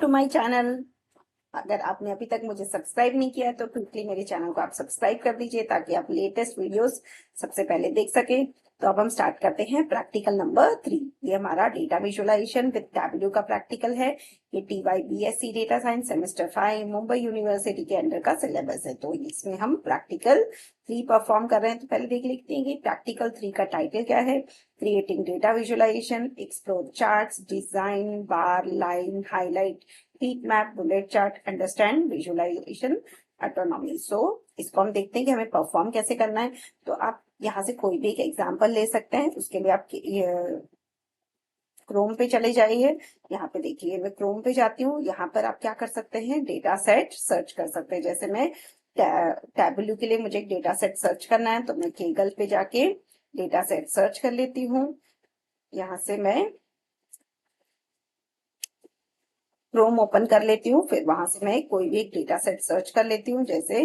To my channel. अगर आपने अभी तक मुझे सब्सक्राइब नहीं किया है तो क्विकली मेरे चैनल को आप सब्सक्राइब कर दीजिए ताकि आप लेटेस्ट वीडियोस सबसे पहले देख सकें। तो अब हम स्टार्ट करते हैं प्रैक्टिकल नंबर 3। ये हमारा डेटा विजुअलाइजेशन विद टैबल्यू का प्रैक्टिकल है। ये TYBSc data science semester 5 Mumbai university के अंडर का सिलेबस है। तो इसमें हम प्रैक्टिकल 3 परफॉर्म कर रहे हैं। तो पहले देख लेते हैं कि प्रैक्टिकल 3 का टाइटल क्या है। Creating data visualisation, explore charts, design bar, line, highlight, heat map, bullet chart, understand visualisation autonomy. So इसको हम देखते हैं कि हमें परफॉर्म कैसे करना है। तो आप यहाँ से कोई भी एक एग्जांपल ले सकते हैं। उसके लिए आप क्रोम पे चले जाइए। यहाँ पे देखिए मैं क्रोम पे जाती हूँ। यहाँ पर आप क्या कर सकते हैं, डेटा सेट सर्च कर सकते हैं। जैसे मैं टैबल्यू के लिए मुझे एक डेटा सेट सर्च करना है तो मैं केगल पे जाके डेटा सेट सर्च कर लेती हूँ। यहाँ से मैं क्रोम ओपन कर लेती हूँ, फिर वहां से मैं कोई भी एक डेटा सेट सर्च कर लेती हूँ। जैसे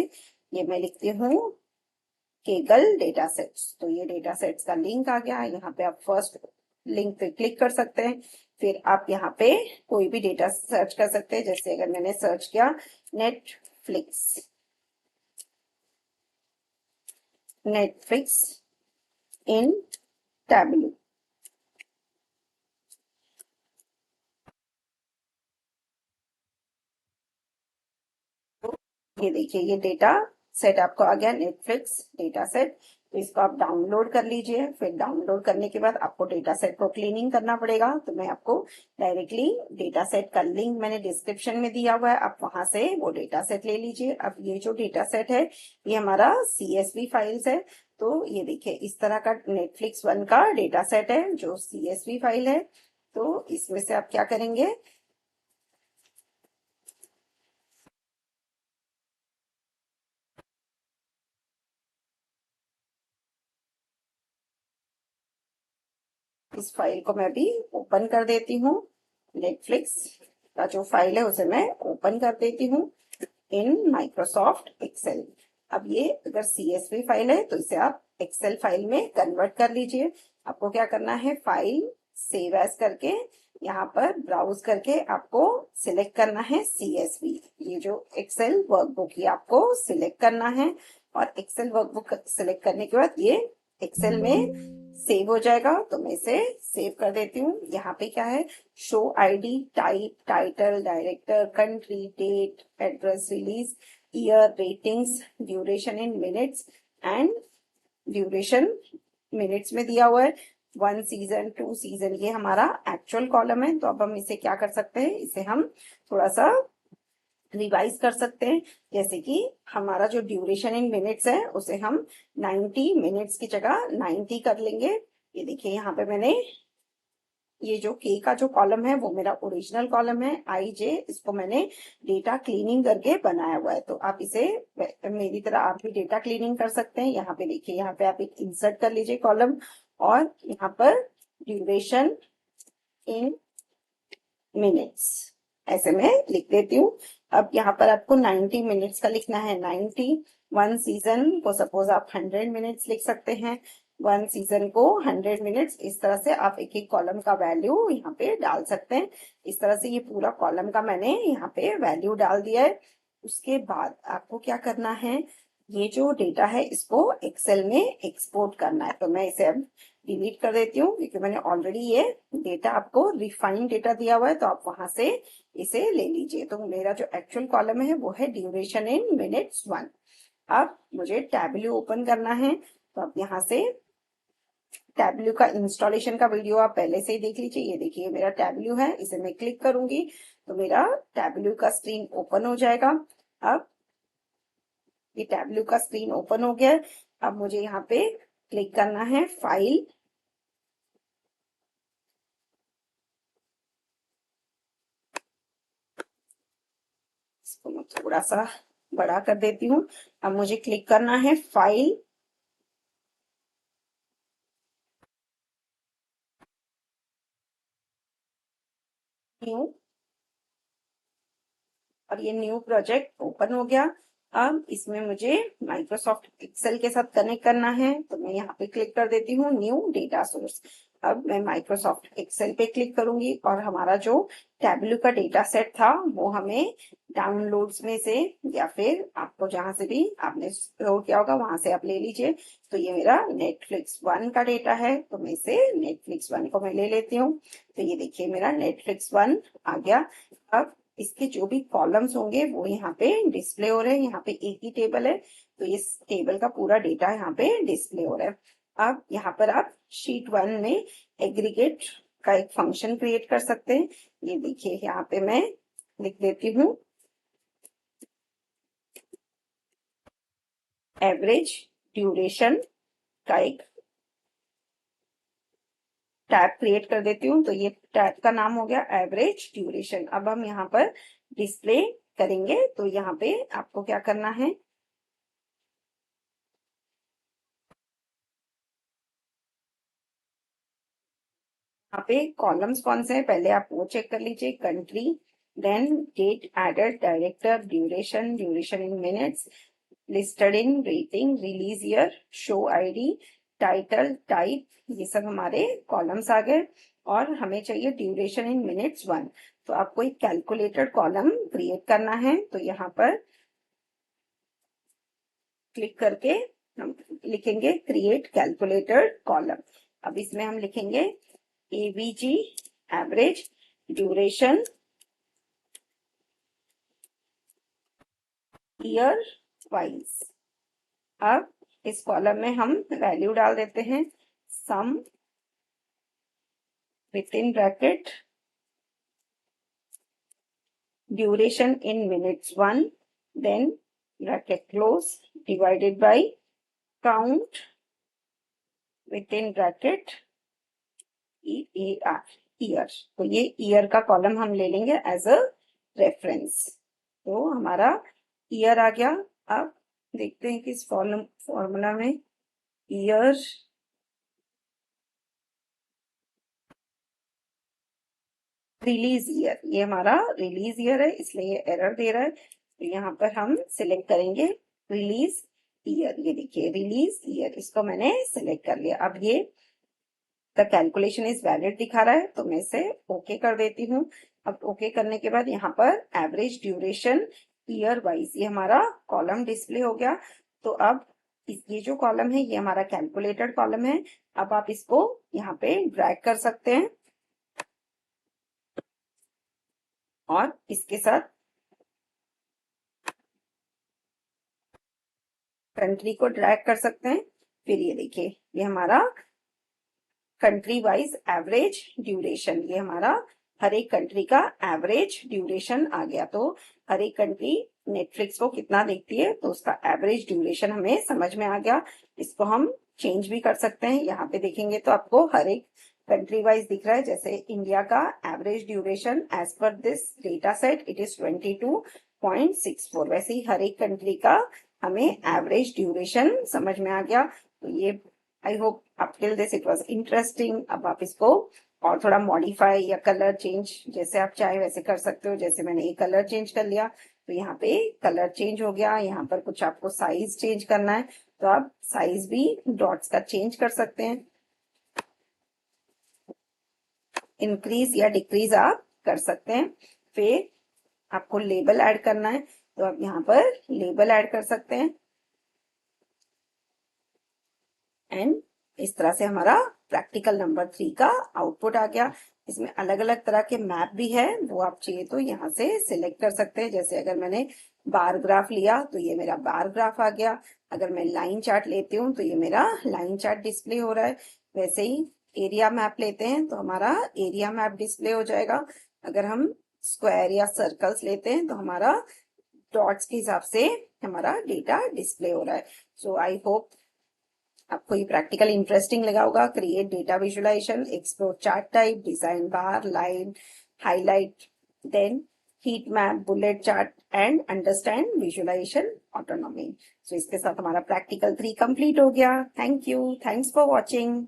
ये मैं लिखती हूँ केगल डेटा सेट्स। तो ये डेटा सेट्स का लिंक आ गया। यहाँ पे आप फर्स्ट लिंक पे क्लिक कर सकते हैं। फिर आप यहाँ पे कोई भी डेटा सर्च कर सकते हैं। जैसे अगर मैंने सर्च किया नेटफ्लिक्स, नेटफ्लिक्स इन टैबल्यू, ये देखिए ये डेटा सेट आपको आ गया, नेटफ्लिक्स डेटा सेट। तो इसको आप डाउनलोड कर लीजिए। फिर डाउनलोड करने के बाद आपको डेटा सेट को क्लीनिंग करना पड़ेगा। तो मैं आपको डायरेक्टली डेटा सेट का लिंक मैंने डिस्क्रिप्शन में दिया हुआ है, आप वहां से वो डेटा सेट ले लीजिए। अब ये जो डेटा सेट है ये हमारा CSV फाइल्स है। तो ये देखिए इस तरह का नेटफ्लिक्स 1 का डेटा सेट है जो CSV फाइल है। तो इसमें से आप क्या करेंगे, इस फाइल को मैं भी ओपन कर देती हूँ। नेटफ्लिक्स का जो फाइल है उसे मैं ओपन कर देती हूँ इन माइक्रोसॉफ्ट एक्सेल। अब ये अगर CSV फाइल है तो इसे आप एक्सेल फाइल में कन्वर्ट कर लीजिए। आपको क्या करना है, फाइल सेव एज करके यहाँ पर ब्राउज करके आपको सिलेक्ट करना है CSV। ये जो एक्सेल वर्कबुक ये आपको सिलेक्ट करना है और एक्सेल वर्कबुक सिलेक्ट करने के बाद ये एक्सेल में सेव हो जाएगा। तो मैं इसे सेव कर देती हूँ। यहाँ पे क्या है, show ID, type, title, director, country, date, address, release, year, ratings, duration in minutes and duration minutes में दिया हुआ है। 1 सीजन, 2 सीजन, ये हमारा एक्चुअल कॉलम है। तो अब हम इसे क्या कर सकते हैं, इसे हम थोड़ा सा रिवाइज कर सकते हैं। जैसे कि हमारा जो ड्यूरेशन इन मिनट्स है उसे हम 90 मिनट्स की जगह 90 कर लेंगे। ये देखिए यहाँ पे मैंने ये जो के का जो कॉलम है वो मेरा ओरिजिनल कॉलम है। IJ इसको मैंने डेटा क्लीनिंग करके बनाया हुआ है। तो आप इसे मेरी तरह आप भी डेटा क्लीनिंग कर सकते हैं। यहाँ पे देखिए, यहाँ पे आप एक इंसर्ट कर लीजिए कॉलम और यहाँ पर ड्यूरेशन इन मिनट्स ऐसे मैं लिख देती हूँ। अब यहाँ पर आपको 90 मिनट्स का लिखना है। 90 1 सीजन को सपोज आप 100 मिनट्स लिख सकते हैं। 1 सीजन को 100 मिनट्स, इस तरह से आप एक एक कॉलम का वैल्यू यहाँ पे डाल सकते हैं। इस तरह से ये पूरा कॉलम का मैंने यहाँ पे वैल्यू डाल दिया है। उसके बाद आपको क्या करना है, ये जो डेटा है इसको एक्सेल में एक्सपोर्ट करना है। तो मैं इसे अब डिलीट कर देती हूँ क्योंकि मैंने ऑलरेडी ये डेटा आपको रिफाइंड डेटा दिया हुआ है। तो आप वहां से इसे ले लीजिए। तो मेरा जो एक्चुअल कॉलम है वो है ड्यूरेशन इन मिनट्स 1। अब मुझे टैबल्यू ओपन करना है। तो आप यहाँ से टैबल्यू का इंस्टॉलेशन का वीडियो आप पहले से ही देख लीजिए। ये देखिए मेरा टैबल्यू है, इसे मैं क्लिक करूंगी तो मेरा टैबल्यू का स्क्रीन ओपन हो जाएगा। अब ये टैबल्यू का स्क्रीन ओपन हो गया। अब मुझे यहाँ पे क्लिक करना है फाइल, इसको मैं थोड़ा सा बड़ा कर देती हूँ। अब मुझे क्लिक करना है फाइल, न्यू, और ये न्यू प्रोजेक्ट ओपन हो गया। अब इसमें मुझे माइक्रोसॉफ्ट एक्सेल के साथ कनेक्ट करना है। तो मैं यहाँ पे क्लिक कर देती हूँ न्यू डेटा सोर्स। अब मैं माइक्रोसॉफ्ट एक्सेल पे क्लिक करूंगी और हमारा जो टैबलू का डेटा सेट था वो हमें डाउनलोड्स में से या फिर आपको जहां से भी आपने स्टोर किया होगा वहां से आप ले लीजिए। तो ये मेरा नेटफ्लिक्स 1 का डेटा है, तो मैं इसे नेटफ्लिक्स 1 को मैं ले लेती हूँ। तो ये देखिए मेरा नेटफ्लिक्स 1 आ गया। अब इसके जो भी कॉलम्स होंगे वो यहाँ पे डिस्प्ले हो रहे हैं। यहाँ पे एक ही टेबल है तो इस टेबल का पूरा डेटा यहाँ पे डिस्प्ले हो रहा है। अब यहाँ पर आप शीट 1 में एग्रीगेट का एक फंक्शन क्रिएट कर सकते हैं। ये देखिए यहाँ पे मैं लिख देती हूँ एवरेज ड्यूरेशन का एक टैब क्रिएट कर देती हूँ। तो ये टैब का नाम हो गया एवरेज ड्यूरेशन। अब हम यहाँ पर डिस्प्ले करेंगे। तो यहाँ पे आपको क्या करना है, यहाँ पे कॉलम्स कौन से हैं पहले आप वो चेक कर लीजिए। Country, then date added, director, duration, duration in minutes, listed in, rating, release year, show ID, title, type, ये सब हमारे कॉलम्स आ गए। और हमें चाहिए ड्यूरेशन इन मिनट्स 1। तो आपको एक कैलकुलेटेड कॉलम क्रिएट करना है। तो यहाँ पर क्लिक करके हम लिखेंगे क्रिएट कैलकुलेटेड कॉलम। अब इसमें हम लिखेंगे AVG average duration year wise. अब इस कॉलम में हम वैल्यू डाल देते हैं sum with in bracket duration in minutes 1, then bracket close, divided by count with in bracket EAR year. तो ये ईयर का कॉलम हम ले लेंगे एज अ रेफरेंस। तो हमारा ईयर आ गया। अब देखते हैं कि इस फॉर्मूला में ईयर रिलीज ईयर, ये हमारा रिलीज ईयर है इसलिए ये एरर दे रहा है। तो यहाँ पर हम सिलेक्ट करेंगे रिलीज ईयर। ये देखिए रिलीज ईयर, इसको मैंने सिलेक्ट कर लिया। अब ये द कैलकुलेशन इज वैलिड दिखा रहा है तो मैं इसे ओके कर देती हूँ। अब ओके करने के बाद यहाँ पर एवरेज ड्यूरेशन ईयर वाइज ये हमारा कॉलम डिस्प्ले हो गया। तो अब ये जो कॉलम है ये हमारा कैलकुलेटेड कॉलम है। अब आप इसको यहाँ पे ड्रैग कर सकते हैं और इसके साथ कंट्री को ड्रैग कर सकते हैं। फिर ये देखिए ये हमारा कंट्री वाइज एवरेज ड्यूरेशन, ये हमारा हर एक कंट्री का एवरेज ड्यूरेशन आ गया। तो हर एक कंट्री नेटफ्लिक्स को कितना देखती है तो उसका एवरेज ड्यूरेशन हमें समझ में आ गया। इसको हम चेंज भी कर सकते हैं। यहाँ पे देखेंगे तो आपको हर एक कंट्री वाइज दिख रहा है। जैसे इंडिया का average duration as per this data set it is 22.64। वैसे ही हर एक कंट्री का हमें एवरेज ड्यूरेशन समझ में आ गया। तो ये I hope up till this it was interesting. अब आप इसको और थोड़ा मॉडिफाई या कलर चेंज जैसे आप चाहे वैसे कर सकते हो। जैसे मैंने ये कलर चेंज कर लिया तो यहाँ पे कलर चेंज हो गया। यहाँ पर कुछ आपको साइज चेंज करना है तो आप साइज भी डॉट्स का चेंज कर सकते हैं। इंक्रीज या डिक्रीज आप कर सकते हैं। फिर आपको लेबल ऐड करना है तो आप यहाँ पर लेबल ऐड कर सकते हैं। एंड इस तरह से हमारा प्रैक्टिकल नंबर 3 का आउटपुट आ गया। इसमें अलग अलग तरह के मैप भी है, वो आप चाहिए तो यहाँ से सिलेक्ट कर सकते हैं। जैसे अगर मैंने बार ग्राफ लिया तो ये मेरा बार ग्राफ आ गया। अगर मैं लाइन चार्ट लेती हूँ तो ये मेरा लाइन चार्ट डिस्प्ले हो रहा है। वैसे ही एरिया मैप लेते हैं तो हमारा एरिया मैप डिस्प्ले हो जाएगा। अगर हम स्क्वायर या सर्कल्स लेते हैं तो हमारा डॉट्स के हिसाब से हमारा डेटा डिस्प्ले हो रहा है। सो आई होप आपको ये प्रैक्टिकल इंटरेस्टिंग लगा होगा। Create data visualisation, explore chart type, design bar, line, highlight, then heat map, bullet chart and understand visualisation autonomy. So इसके साथ हमारा प्रैक्टिकल 3 कंप्लीट हो गया। Thank you, thanks for watching.